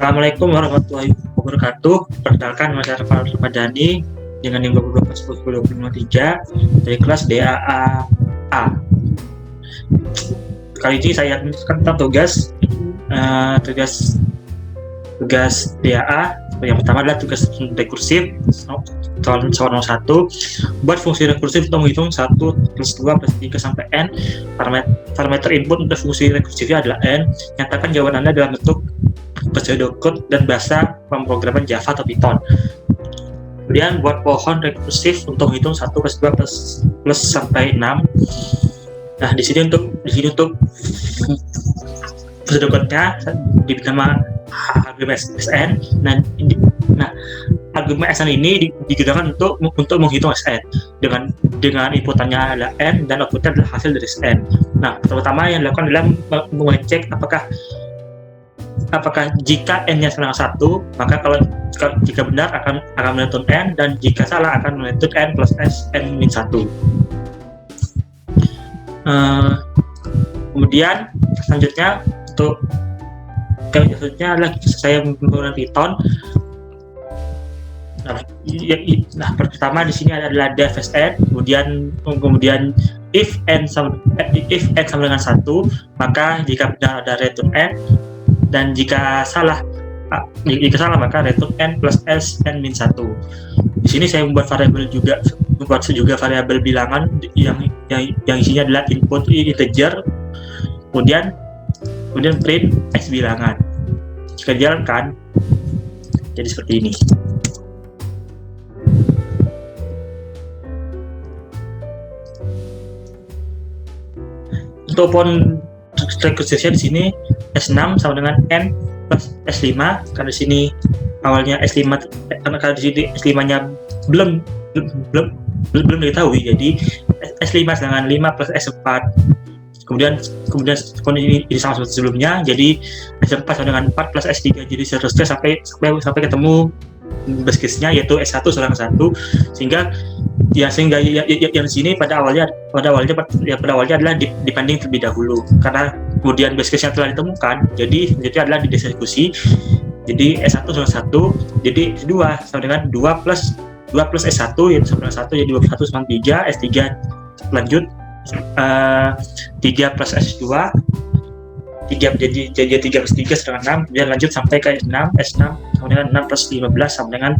Assalamualaikum warahmatullahi wabarakatuh. Perkenalkan, nama saya Rafael Ramadhani dengan NIM 22/10/2023 dari kelas DAA A. Kali ini saya akan tentang tugas DAA. Yang pertama adalah tugas rekursif soal 1. Buat fungsi rekursif untuk menghitung 1 plus 2 plus 3 sampai n. Parameter input untuk fungsi rekursifnya adalah n. Nyatakan jawaban Anda dalam bentuk pseudocode dan bahasa pemrograman Java atau Python. Kemudian buat pohon rekursif untuk menghitung 1 plus 2 plus sampai 6. Nah, di sini untuk pseudocode-nya diberi nama argumen SN. Nah, argumen SN ini digunakan untuk menghitung SN dengan inputannya adalah n dan outputnya adalah hasil dari SN. Nah, pertama yang dilakukan adalah mengecek apakah jika n-nya sama dengan 1, maka kalau jika benar akan menuntut n, dan jika salah akan menuntut n plus s n min 1. Kemudian selanjutnya adalah saya menggunakan Python. Nah, pertama di sini adalah def sn, kemudian if n sama dengan 1, maka jika benar ada return n, dan jika salah maka return n plus s n min 1. Di sini saya membuat variabel bilangan yang isinya adalah input integer, kemudian print x bilangan. Jika dijalankan jadi seperti ini. Untuk pohon rekursifnya di sini S6 sama dengan n plus S5, karena di sini awalnya S5, karena di sini S5-nya belum diketahui, jadi S5 dengan 5 plus S4. Kemudian ini sama seperti sebelumnya, jadi S4 sama dengan 4 plus S3, jadi seterusnya sampai ketemu base case-nya yaitu S1 sama dengan 1, sehingga yang sini pada awalnya adalah depending terlebih dahulu, karena kemudian base case-nya telah ditemukan, jadi selanjutnya adalah dieksekusi. Jadi S1 sama 1, jadi S2 sama dengan 2 plus S1 yaitu sama dengan 1, jadi 21 sama 3, S3 lanjut 3 plus S2, 3 jadi 3 plus 3 sama dengan 6, kemudian lanjut sampai ke S6 sama dengan 6 plus 15 sama dengan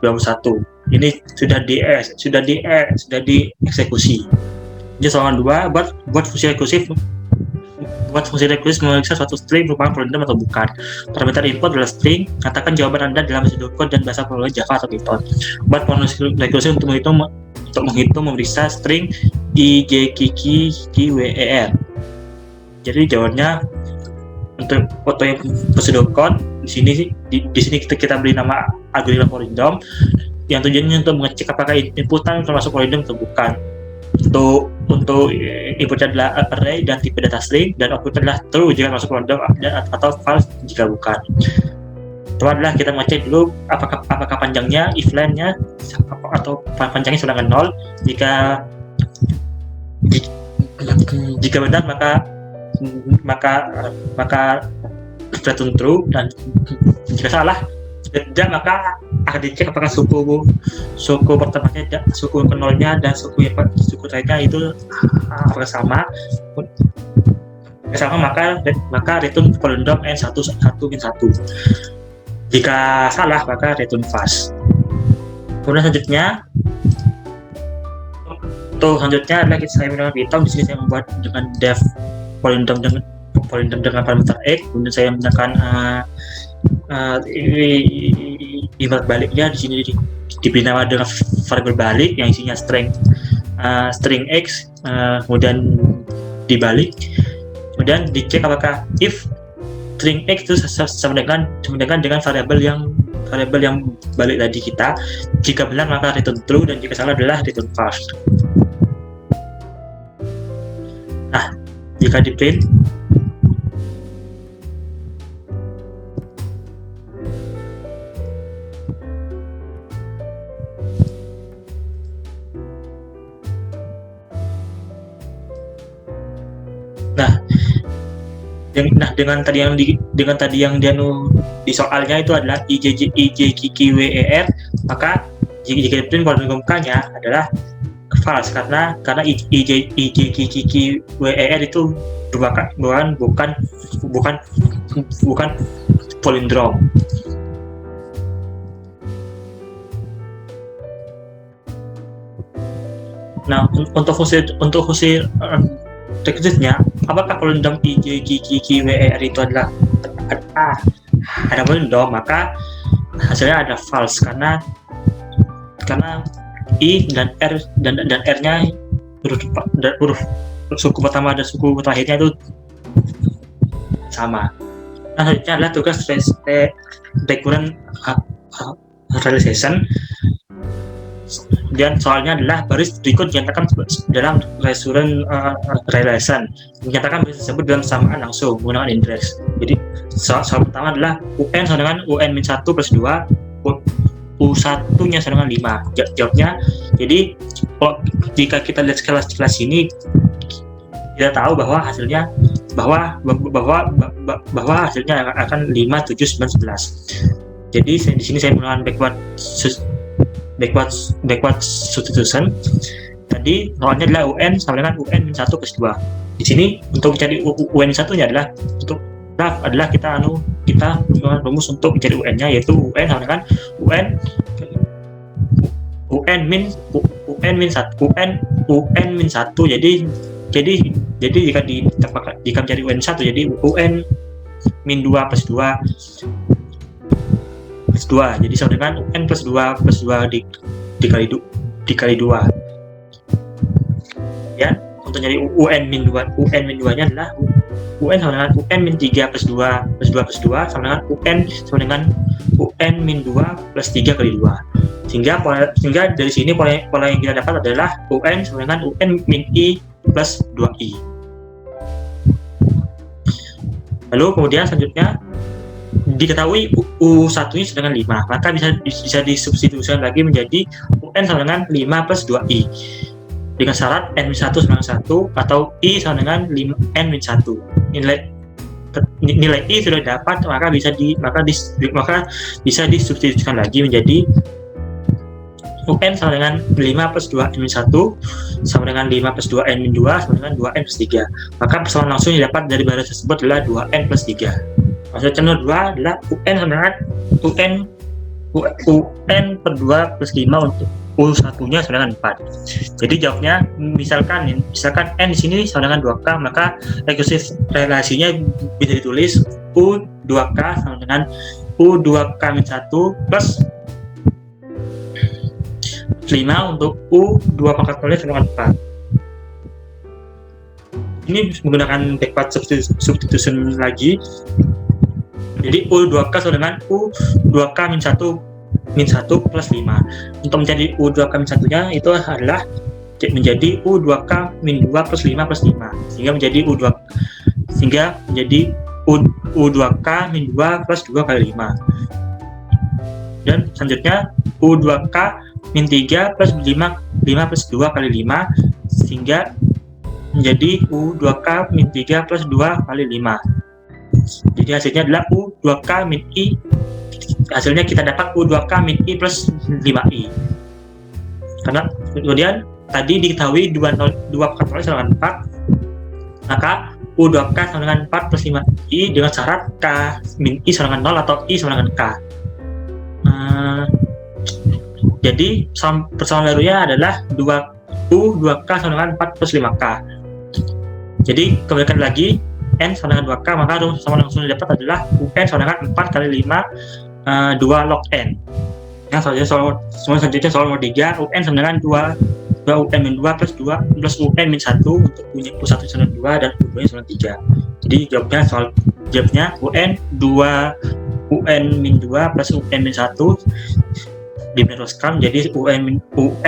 21. Ini sudah dieksekusi. Jadi soal 2, buat fungsi rekursif memeriksa suatu string merupakan polindrom atau bukan. Parameter input adalah string. Nyatakan jawaban Anda dalam pseudocode dan bahasa pemrograman Java atau Python. Buat fungsi rekursif untuk menghitung memeriksa string i, j, k, q, w, e, r. Jadi jawabannya untuk foto yang pseudocode di sini kita beri nama algoritma polindrom yang tujuannya untuk mengecek apakah inputan termasuk polindrom atau bukan. Untuk inputnya adalah array dan tipe data string, dan outputnya adalah true jika masuk polindrom atau false jika bukan. Itu adalah kita mengecek dulu apakah panjangnya if len-nya atau panjangnya sama dengan 0. Jika benar maka return true, dan jika salah tidak maka akan dicek apakah suku pertamanya, suku nolnya dan suku lainnya itu apakah sama maka return polindrom n 1 min 1. Jika salah maka return false. Kemudian selanjutnya adalah saya menggunakan Python. Di sini saya membuat dengan def polindrom dengan parameter x, kemudian saya menggunakan ibarat baliknya. Di sini diberi nama dengan variabel balik yang isinya string x, kemudian dibalik, kemudian dicek apakah if string x itu sama dengan variabel yang balik tadi kita. Jika benar maka return true, dan jika salah adalah return false. Nah, jika di print dengan tadi yang dia di soalnya itu adalah IJKQWER, maka jika print polinomnya adalah false karena IJKQWER itu bukan palindrom. Nah, untuk fungsi requisite-nya, apakah palindrom IJKQWER itu adalah ada palindrom, maka hasilnya ada false karena I dan R dan R-nya huruf suku pertama dan suku terakhirnya itu sama. Nah, selanjutnya adalah tugas recurrent realization. Dan soalnya adalah baris berikut dinyatakan dalam recurrent realization. Dinyatakan baris tersebut dalam samaan langsung menggunakan index. Jadi soal pertama adalah UN sama dengan UN-1 plus 2, U1-nya sama dengan 5. Jawabnya, jadi jika kita lihat kelas ini, kita tahu bahwa hasilnya akan 5, 7, 9, 11. Jadi di sini saya menggunakan backward substitution. Tadi soalnya adalah UN sama dengan UN-1 plus 2. Di sini untuk mencari UN-1-nya adalah kita menggunakan rumus untuk mencari UN-nya, yaitu UN sama dengan UN min 1. Jadi jika mencari UN 1, jadi UN min 2 plus 2 plus 2, jadi sama dengan UN plus 2 dikali 2. Ya, untuk nyari UN min 2 nya adalah UN sama dengan UN min 3 plus 2 sama dengan UN min 2 plus 3 kali 2. Sehingga dari sini pola yang kita dapat adalah UN sama dengan UN min I plus 2I. Lalu kemudian selanjutnya diketahui U1-nya sedangkan 5, maka bisa disubstitusikan lagi menjadi UN sama dengan 5 plus 2I dengan syarat N-1 sama dengan 1 atau I sama dengan N-1. Nilai I sudah dapat, maka bisa disubstitusikan lagi menjadi UN sama dengan 5 plus 2 N-1 sama dengan 5 plus 2 N-2 sama dengan 2N plus 3. Maka persamaan langsung yang dapat dari baris tersebut adalah 2N plus 3. Maksud contoh 2 adalah UN sama dengan UN per 2 plus 5 untuk U1-nya sama dengan 4. Jadi jawabnya misalkan N di sini sama dengan 2K, maka rekursiv relasinya bisa ditulis U2K sama dengan U2K-1 plus 5 untuk U2 pangkat kali sama dengan 4. Ini menggunakan backward substitution lagi. Jadi U2K sama dengan U2K-1 plus 5. Untuk mencari U2K-1-nya itu adalah menjadi U2K-2 plus 5 plus 5. Sehingga menjadi U2K-2 plus 2 kali 5. Dan selanjutnya U2K-3 plus 5 plus 2 kali 5, sehingga menjadi U2K-3 plus 2 kali 5. Jadi hasilnya adalah U2K min I. Hasilnya kita dapat U2K min I plus 5I. Karena kemudian tadi diketahui 2 pangkat kali sama dengan 4, maka U2K sama dengan 4 plus 5I dengan syarat K min I sama dengan 0 atau I sama dengan K. Jadi persamaan barunya adalah U2K sama dengan 4 plus 5K. Jadi kembalikan lagi N sama dengan 2K, maka persamaan langsung didapat adalah UN sama dengan 4 kali 5 2 log N. Ya, selanjutnya soal nomor 3, UN sama dengan 2 UN min 2 plus 2 plus UN min 1 untuk punya U1 sama dengan 2 dan U2 sama dengan 3. Jadi jawabnya UN 2 UN min 2 plus UN min 1 dimeneruskan jadi UN min 2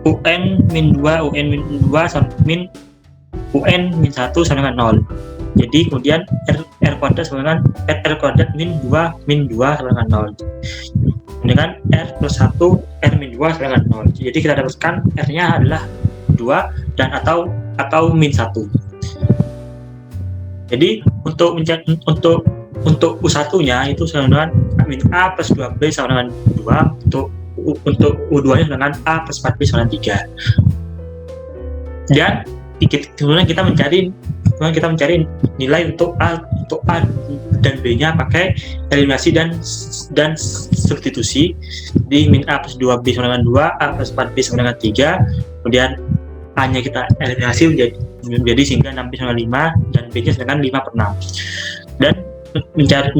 UN min 2 sama min UN min 1 sama dengan 0. Jadi kemudian R kuadrat sama dengan R kuadrat min 2 sama dengan 0. Dengan R plus 1 R min 2 sama dengan 0. Jadi kita dapatkan R nya adalah 2 dan atau min 1. Jadi untuk U1-nya itu sama dengan min A plus 2B sama dengan 2, untuk U2-nya sama dengan A plus 4B sama dengan 3. Dan kemudian kita mencari nilai untuk A dan B-nya pakai eliminasi dan substitusi. Di min A plus 2B sama dengan 2, A plus 4B sama dengan 3, kemudian A-nya kita eliminasi menjadi sehingga 6B sama 5 dan B-nya sama dengan 5/6. Dan kemudian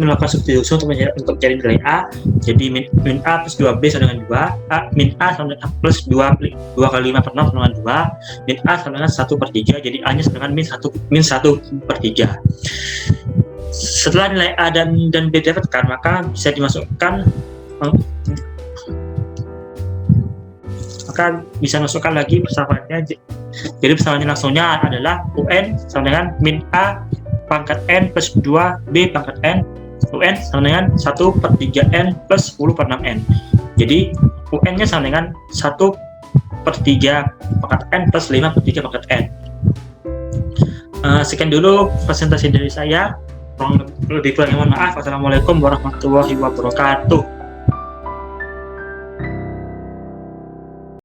melakukan substitusi untuk mencari nilai A. Jadi min A plus 2B sama dengan 2, min A sama dengan plus 2 kali 5/6 sama dengan 2, min A sama dengan 1/3, jadi A nya sama dengan min 1/3. Setelah nilai A dan B didapatkan, maka bisa dimasukkan lagi persamaan-nya. Jadi persamaan langsungnya adalah UN sama dengan min A pangkat N plus 2B pangkat N, UN sama dengan 1/3N plus 10/6N. Jadi UN nya sama dengan 1/3 pangkat N plus 5/3 pangkat N. Sekian dulu presentasi dari saya. Lebih kurangnya mohon maaf. Wassalamualaikum warahmatullahi wabarakatuh.